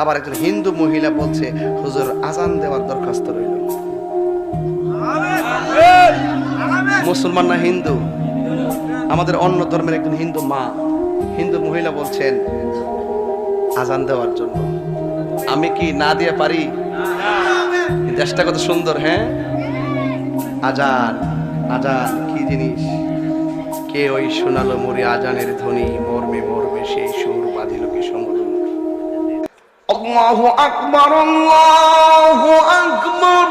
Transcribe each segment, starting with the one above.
আবার একজন হিন্দু মহিলা বলছে হুজুর আজান দেওয়ার দরখাস্ত রইল। মুসলমান না হিন্দু? আমাদের অন্য ধর্মের একজন হিন্দু মা, হিন্দু মহিলা বলছেন আজান দেওয়ার জন্য। আমি কি না দিয়ে পারি? দেশটা কত সুন্দর। হ্যাঁ, আজান আজান কি জিনিস? কে ওই শোনালো মোরে আজানের ধ্বনি, মর্মে মর্মে সেই সুর বাঁধিল কি সমরণ। আল্লাহু আকবার, আল্লাহু আকবার,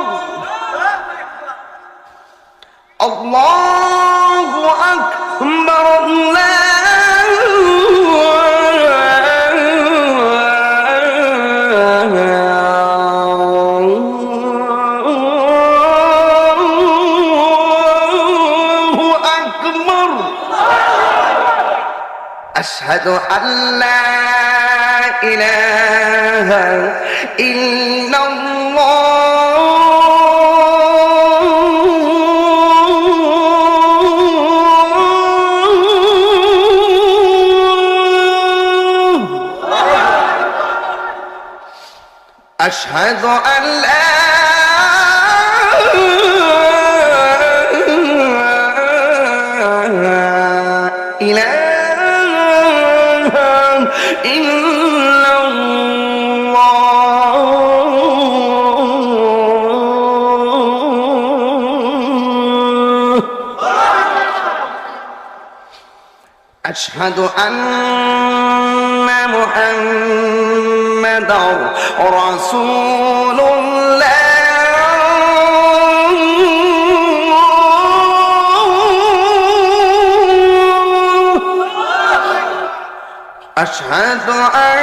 আল্লাহু আকবার, আল্লাহু আকবার। আশহাদু আল্লা ইলাহা ইল্লাল্লাহ, আশহাদু আল্লা أشهد أن محمدا رسول الله. أشهد أن